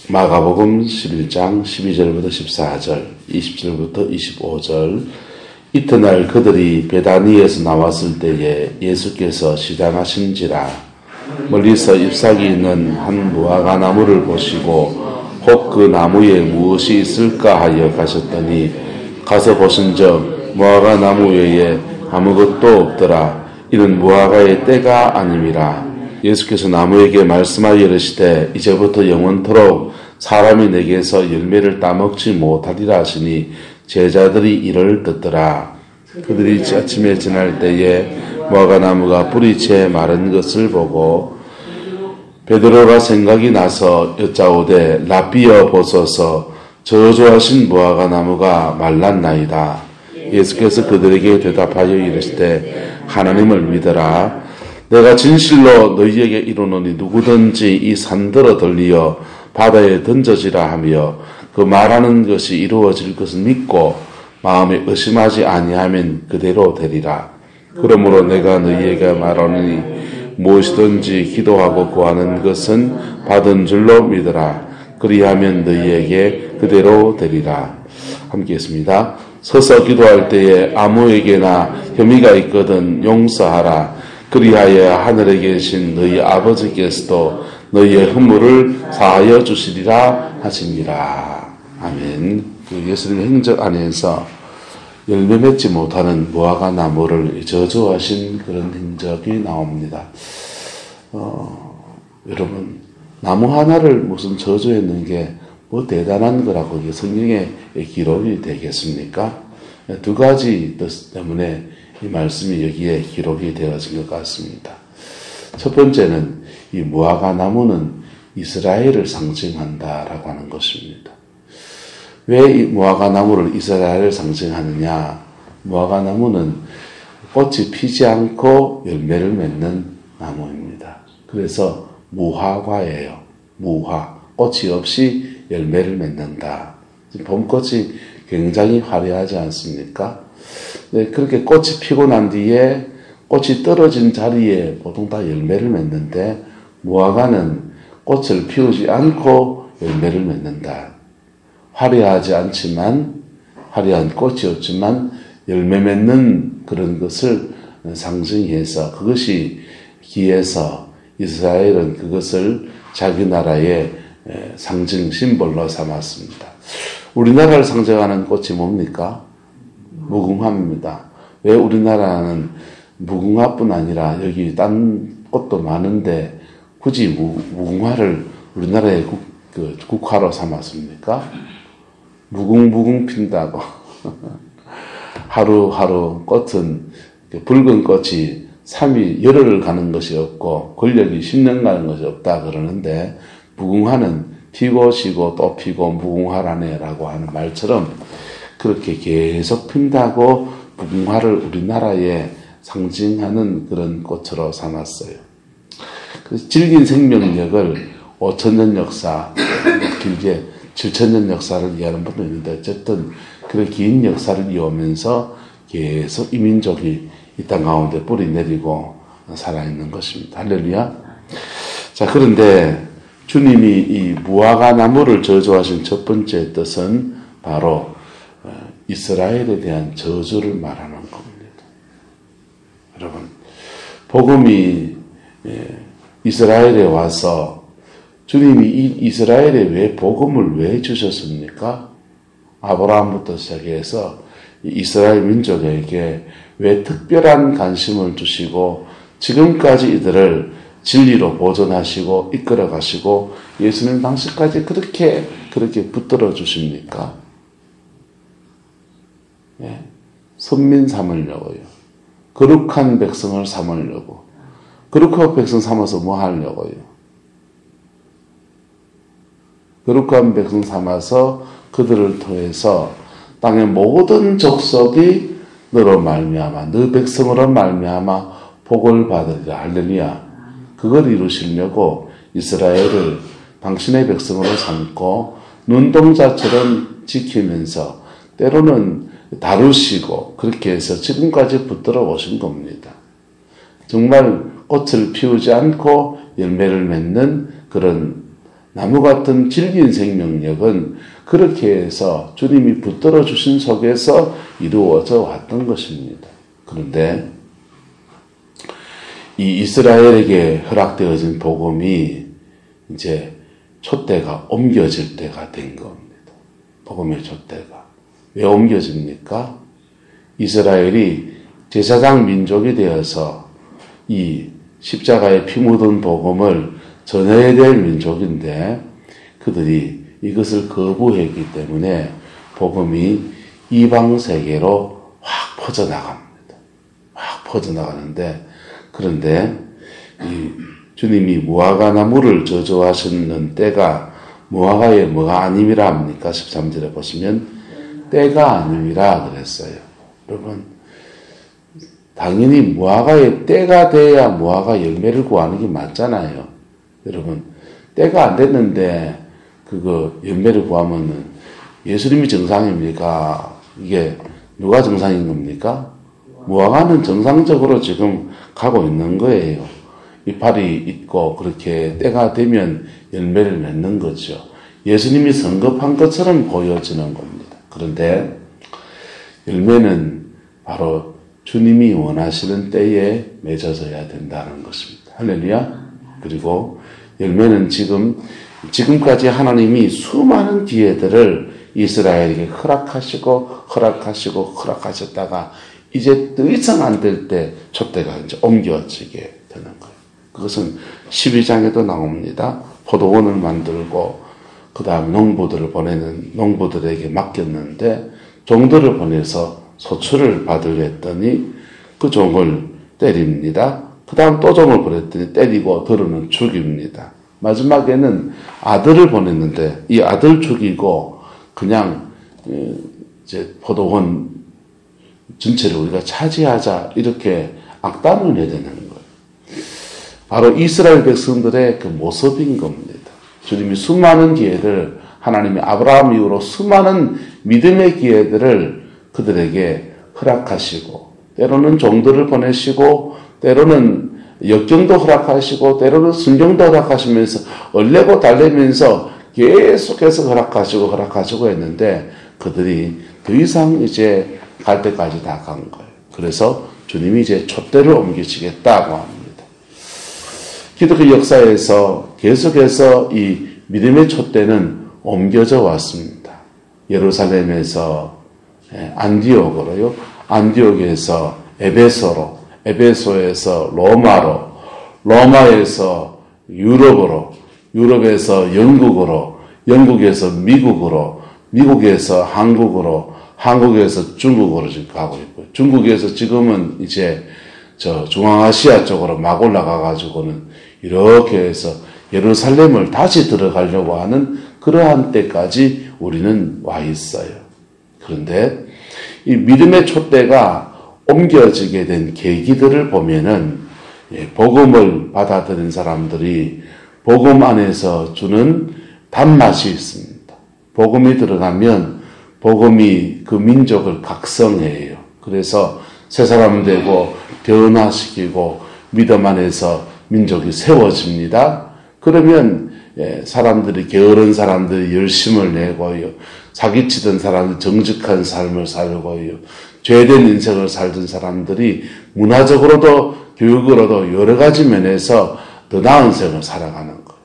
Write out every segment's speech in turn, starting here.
마가복음 11장 12절부터 14절, 20절부터 25절. 이튿날 그들이 베다니에서 나왔을 때에 예수께서 시장하신지라 멀리서 잎사귀 있는 한 무화과 나무를 보시고 혹 그 나무에 무엇이 있을까 하여 가셨더니 가서 보신즉 무화과 나무 외에 아무것도 없더라. 이는 무화과의 때가 아님이라. 예수께서 나무에게 말씀하여 이르시되 이제부터 영원토록 사람이 내게서 열매를 따먹지 못하리라 하시니 제자들이 이를 듣더라. 그들이 아침에 지날 때에 무화과나무가 뿌리 채 마른 것을 보고 베드로가 생각이 나서 여짜오되 라삐어 보소서 저주하신 무화과나무가 말랐나이다. 예수께서 그들에게 대답하여 이르시되 하나님을 믿어라. 내가 진실로 너희에게 이르노니 누구든지 이 산들어 들리어 바다에 던져지라 하며 그 말하는 것이 이루어질 것을 믿고 마음에 의심하지 아니하면 그대로 되리라. 그러므로 내가 너희에게 말하노니 무엇이든지 기도하고 구하는 것은 받은 줄로 믿으라. 그리하면 너희에게 그대로 되리라. 함께 했습니다. 서서 기도할 때에 아무에게나 혐의가 있거든 용서하라. 그리하여 하늘에 계신 너희 아버지께서도 너희의 허물을 사하여 주시리라 하시니라. 아멘. 예수님의 행적 안에서 열매 맺지 못하는 무화과 나무를 저주하신 그런 행적이 나옵니다. 여러분, 나무 하나를 무슨 저주했는 게 뭐 대단한 거라고 이게 성경에 기록이 되겠습니까? 두 가지 뜻 때문에 이 말씀이 여기에 기록이 되어진 것 같습니다. 첫 번째는 이 무화과 나무는 이스라엘을 상징한다라고 하는 것입니다. 왜 이 무화과 나무를 이스라엘을 상징하느냐? 무화과 나무는 꽃이 피지 않고 열매를 맺는 나무입니다. 그래서 무화과예요. 무화. 꽃이 없이 열매를 맺는다. 봄꽃이 굉장히 화려하지 않습니까? 네, 그렇게 꽃이 피고 난 뒤에 꽃이 떨어진 자리에 보통 다 열매를 맺는데 무화과는 꽃을 피우지 않고 열매를 맺는다. 화려하지 않지만 화려한 꽃이 없지만 열매 맺는 그런 것을 상징해서 그것이 기해서 이스라엘은 그것을 자기 나라의 상징 심볼로 삼았습니다. 우리나라를 상징하는 꽃이 뭡니까? 무궁화입니다. 왜 우리나라는 무궁화뿐 아니라 여기 딴 꽃도 많은데 굳이 무궁화를 우리나라의 국화로 삼았습니까? 무궁무궁 핀다고. 하루하루 꽃은 붉은 꽃이 3일 열흘을 가는 것이 없고 권력이 10년 가는 것이 없다 그러는데 무궁화는 피고 지고 또 피고 무궁화라네라고 하는 말처럼 그렇게 계속 핀다고 무궁화를 우리나라에 상징하는 그런 꽃으로 삼았어요. 그래서 질긴 생명력을 5,000년 역사, 길게 7,000년 역사를 이해하는 분도 있는데 어쨌든 그런 긴 역사를 이어오면서 계속 이민족이 이 땅 가운데 뿌리 내리고 살아있는 것입니다. 할렐루야. 자, 그런데 주님이 이 무화과 나무를 저주하신 첫 번째 뜻은 바로 이스라엘에 대한 저주를 말하는 겁니다. 여러분, 복음이 이스라엘에 와서 주님이 이스라엘에 왜 복음을 왜 주셨습니까? 아브라함부터 시작해서 이스라엘 민족에게 왜 특별한 관심을 주시고 지금까지 이들을 진리로 보존하시고 이끌어 가시고 예수님 당시까지 그렇게 붙들어 주십니까? 예. 선민 삼으려고요. 거룩한 백성을 삼으려고. 거룩한 백성 삼아서 뭐 하려고요? 거룩한 백성 삼아서 그들을 통해서 땅의 모든 족속이 너로 말미암아 너 백성으로 말미암아 복을 받으리라. 할렐루야. 그걸 이루시려고 이스라엘을 당신의 백성으로 삼고 눈동자처럼 지키면서 때로는 다루시고 그렇게 해서 지금까지 붙들어 오신 겁니다. 정말 꽃을 피우지 않고 열매를 맺는 그런 나무 같은 질긴 생명력은 그렇게 해서 주님이 붙들어 주신 속에서 이루어져 왔던 것입니다. 그런데 이 이스라엘에게 허락되어진 복음이 이제 촛대가 옮겨질 때가 된 겁니다. 복음의 촛대가. 왜 옮겨집니까? 이스라엘이 제사장 민족이 되어서 이 십자가에 피 묻은 복음을 전해야 될 민족인데 그들이 이것을 거부했기 때문에 복음이 이방 세계로 확 퍼져나갑니다. 확 퍼져나가는데 그런데 이 주님이 무화과 나무를 저주하시는 때가 무화과에 뭐가 아님이라 합니까? 13절에 보시면 때가 아님이라 그랬어요. 여러분 당연히 무화과에 때가 돼야 무화과 열매를 구하는 게 맞잖아요. 여러분 때가 안 됐는데 그거 열매를 구하면은 예수님이 정상입니까? 이게 누가 정상인 겁니까? 무화과는 정상적으로 지금 가고 있는 거예요. 이파리 있고 그렇게 때가 되면 열매를 맺는 거죠. 예수님이 성급한 것처럼 보여지는 겁니다. 그런데 열매는 바로 주님이 원하시는 때에 맺어져야 된다는 것입니다. 할렐루야. 그리고 열매는 지금까지 하나님이 수많은 기회들을 이스라엘에게 허락하셨다가 이제 더 이상 안 될 때 촛대가 이제 옮겨지게 되는 거예요. 그것은 12장에도 나옵니다. 포도원을 만들고 그 다음 농부들에게 맡겼는데 종들을 보내서 소출을 받으려 했더니 그 종을 때립니다. 그 다음 또 종을 보냈더니 때리고 더러는 죽입니다. 마지막에는 아들을 보냈는데 이 아들 죽이고 그냥 이제 포도원 전체를 우리가 차지하자 이렇게 악담을 내대는 거예요. 바로 이스라엘 백성들의 그 모습인 겁니다. 주님이 수많은 기회를 하나님이 아브라함 이후로 수많은 믿음의 기회들을 그들에게 허락하시고 때로는 종들을 보내시고 때로는 역경도 허락하시고 때로는 순경도 허락하시면서 얼레고 달래면서 계속해서 허락하시고 했는데 그들이 더 이상 이제 갈 때까지 다 간 거예요. 그래서 주님이 이제 촛대를 옮기시겠다고 합니다. 기독교 역사에서 계속해서 이 믿음의 촛대는 옮겨져 왔습니다. 예루살렘에서 안디옥으로요. 안디옥에서 에베소로, 에베소에서 로마로, 로마에서 유럽으로, 유럽에서 영국으로, 영국에서 미국으로, 미국에서 한국으로, 한국에서 중국으로 지금 가고 있고요. 중국에서 지금은 이제 저 중앙아시아 쪽으로 막 올라가가지고는 이렇게 해서 예루살렘을 다시 들어가려고 하는 그러한 때까지 우리는 와 있어요. 그런데 이 믿음의 촛대가 옮겨지게 된 계기들을 보면은 복음을 받아들인 사람들이 복음 안에서 주는 단맛이 있습니다. 복음이 들어가면 복음이 그 민족을 각성해요. 그래서 새 사람 되고 변화시키고 믿음 안에서 민족이 세워집니다. 그러면 사람들이 게으른 사람들이 열심을 내고요. 사기치던 사람들 정직한 삶을 살고요. 죄된 인생을 살던 사람들이 문화적으로도 교육으로도 여러 가지 면에서 더 나은 생을 살아가는 거예요.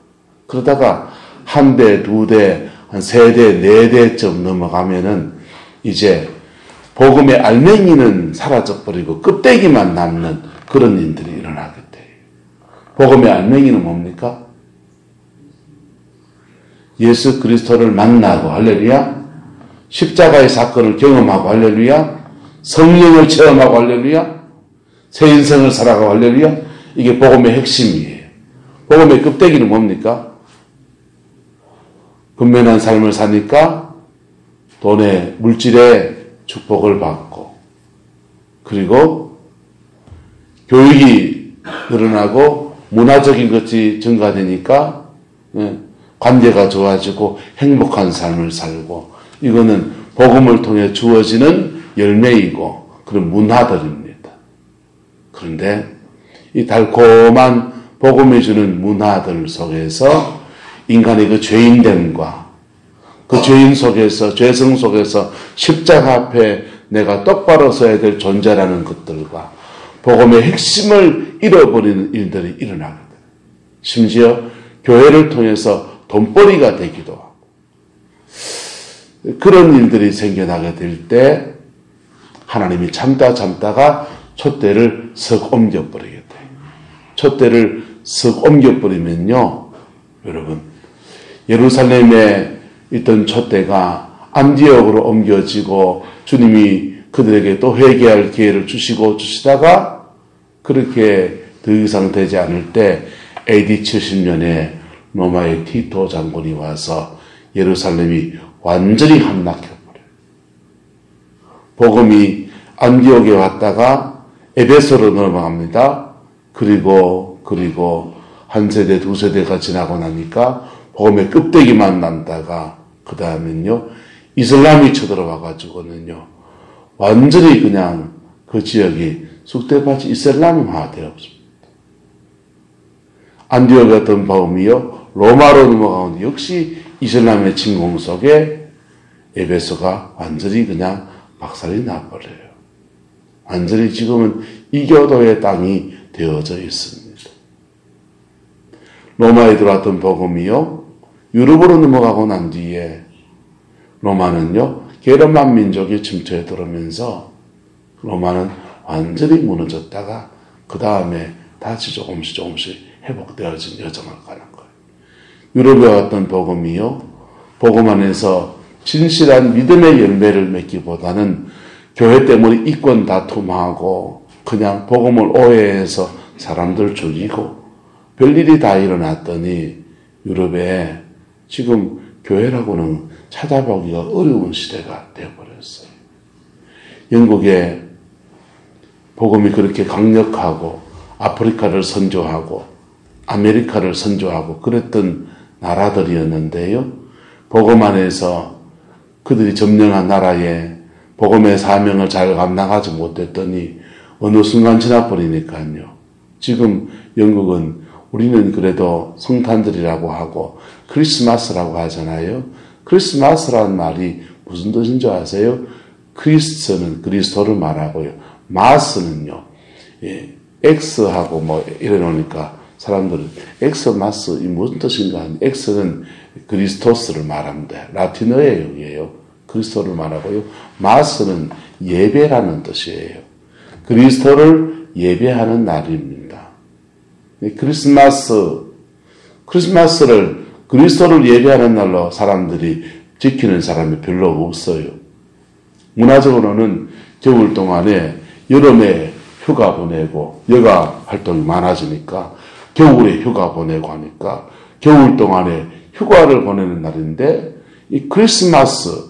그러다가 한 대, 두 대, 한 세 대, 네 대쯤 넘어가면은 이제 복음의 알맹이는 사라져버리고 껍데기만 남는 그런 일들이 일어나게 돼요. 복음의 알맹이는 뭡니까? 예수 그리스도를 만나고 할렐루야. 십자가의 사건을 경험하고 할렐루야. 성령을 체험하고 할렐루야. 새 인생을 살아가고 할렐루야. 이게 복음의 핵심이에요. 복음의 껍데기는 뭡니까? 근면한 삶을 사니까 돈의 물질의 축복을 받고 그리고 교육이 늘어나고 문화적인 것이 증가되니까 관계가 좋아지고 행복한 삶을 살고 이거는 복음을 통해 주어지는 열매이고 그런 문화들입니다. 그런데 이 달콤한 복음이 주는 문화들 속에서 인간의 그 죄인됨과 그 죄인 속에서, 죄성 속에서 십자가 앞에 내가 똑바로 서야 될 존재라는 것들과 복음의 핵심을 잃어버리는 일들이 일어나거든. 심지어 교회를 통해서 돈벌이가 되기도 하고 그런 일들이 생겨나게 될 때 하나님이 참다가 촛대를 썩 옮겨버리게 돼. 촛대를 썩 옮겨버리면요, 여러분, 예루살렘에 있던 촛대가 안디옥으로 옮겨지고 주님이 그들에게 또 회개할 기회를 주시다가 그렇게 더 이상 되지 않을 때 AD 70년에 로마의 티토 장군이 와서 예루살렘이 완전히 함락해버려요. 복음이 안디옥에 왔다가 에베소로 넘어갑니다. 그리고 한 세대, 두 세대가 지나고 나니까 복음의 껍데기만 남다가 그 다음엔요, 이슬람이 쳐들어와가지고는요, 완전히 그냥 그 지역이 쑥대밭이 이슬람화 되었습니다. 안디옥 같은 복음이요, 로마로 넘어가는데 역시 이슬람의 침공 속에 에베소가 완전히 그냥 박살이 나버려요. 완전히 지금은 이교도의 땅이 되어져 있습니다. 로마에 들어왔던 복음이요, 유럽으로 넘어가고 난 뒤에 로마는요, 게르만 민족이 침투해 들어오면서 로마는 완전히 무너졌다가 그 다음에 다시 조금씩 회복되어진 여정을 가는 거예요. 유럽에 왔던 복음이요, 복음 안에서 진실한 믿음의 열매를 맺기보다는 교회 때문에 이권 다툼하고 그냥 복음을 오해해서 사람들 죽이고 별일이 다 일어났더니 유럽에 지금 교회라고는 찾아보기가 어려운 시대가 되어버렸어요. 영국에 복음이 그렇게 강력하고 아프리카를 선조하고 아메리카를 선조하고 그랬던 나라들이었는데요. 복음 안에서 그들이 점령한 나라에 복음의 사명을 잘 감당하지 못했더니 어느 순간 지나버리니까요. 지금 영국은 우리는 그래도 성탄절이라고 하고 크리스마스라고 하잖아요. 크리스마스라는 말이 무슨 뜻인 줄 아세요? 크리스는 그리스도를 말하고요. 마스는요. 예, X하고 뭐 이래놓으니까 사람들은 엑스마스 이 무슨 뜻인가 하는 X는 그리스토스를 말합니다. 라틴어의 영이에요. 그리스도를 말하고요. 마스는 예배라는 뜻이에요. 그리스도를 예배하는 날입니다. 크리스마스를 그리스도를 예배하는 날로 사람들이 지키는 사람이 별로 없어요. 문화적으로는 겨울 동안에 여름에 휴가 보내고 여가 활동이 많아지니까 겨울에 휴가 보내고 하니까 겨울 동안에 휴가를 보내는 날인데 이 크리스마스,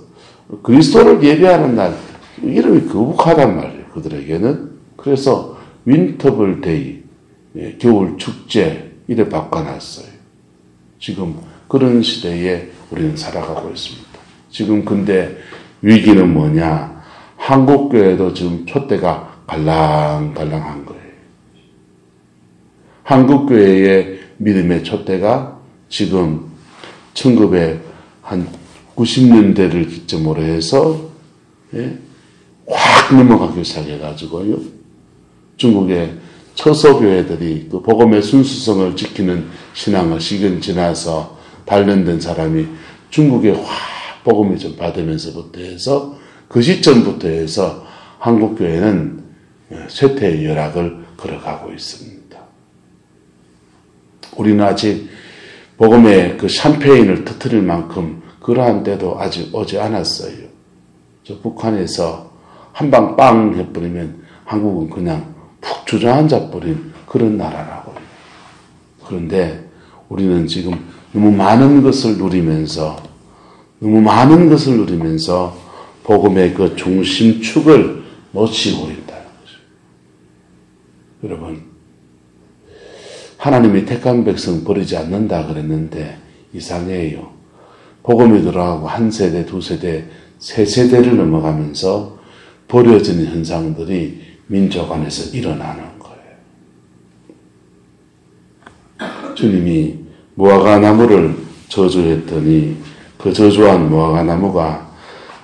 그리스도를 예배하는 날, 이름이 거북하단 말이에요. 그들에게는. 그래서 윈터블데이, 겨울 축제 이래 바꿔놨어요. 지금 그런 시대에 우리는 살아가고 있습니다. 지금 근데 위기는 뭐냐? 한국교회도 지금 촛대가 갈랑갈랑한 거예요. 한국교회의 믿음의 촛대가 지금 1990년대를 기점으로 해서 확 넘어가기 시작해가지고요. 중국의 처소교회들이 그 복음의 순수성을 지키는 신앙을 시간 지나서 단련된 사람이 중국에 확 복음이 좀 받으면서부터 해서 그 시점부터 해서 한국교회는 쇠퇴의 열악을 걸어가고 있습니다. 우리는 아직 복음의 그 샴페인을 터뜨릴 만큼 그러한 때도 아직 오지 않았어요. 저 북한에서 한 방 빵 해버리면 한국은 그냥 푹 주저앉아 버린 그런 나라라고요. 그런데 우리는 지금 너무 많은 것을 누리면서 복음의 그 중심축을 놓치고 있다는 거죠. 여러분, 하나님이 택한 백성 버리지 않는다 그랬는데 이상해요. 복음이 들어가고 한 세대, 두 세대, 세 세대를 넘어가면서 버려지는 현상들이 민족 안에서 일어나는 거예요. 주님이 무화과 나무를 저주했더니 그 저주한 무화과 나무가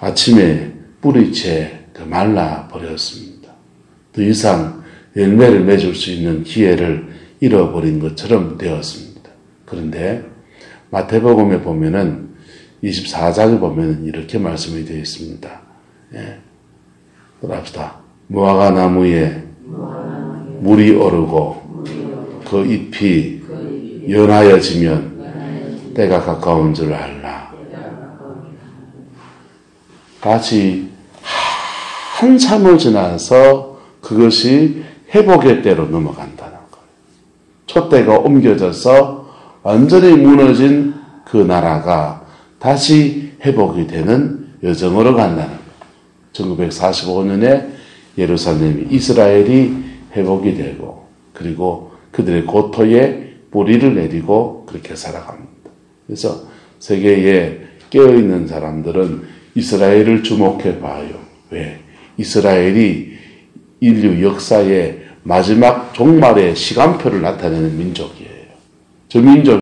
아침에 뿌리채 말라 버렸습니다. 더 이상 열매를 맺을 수 있는 기회를 잃어버린 것처럼 되었습니다. 그런데 마태복음에 보면은 24장에 보면은 이렇게 말씀이 되어 있습니다. 예. 합시다. 무화과 나무에 물이 오르고 그 잎이 연하여지면 때가 가까운 줄 알라. 다시 한참을 지나서 그것이 회복의 때로 넘어간다는 거예요. 촛대가 옮겨져서 완전히 무너진 그 나라가 다시 회복이 되는 여정으로 간다는 거예요. 1945년에 예루살렘이 이스라엘이 회복이 되고 그리고 그들의 고토에 뿌리를 내리고 그렇게 살아갑니다. 그래서 세계에 깨어있는 사람들은 이스라엘을 주목해 봐요. 왜? 이스라엘이 인류 역사의 마지막 종말의 시간표를 나타내는 민족이에요. 저 민족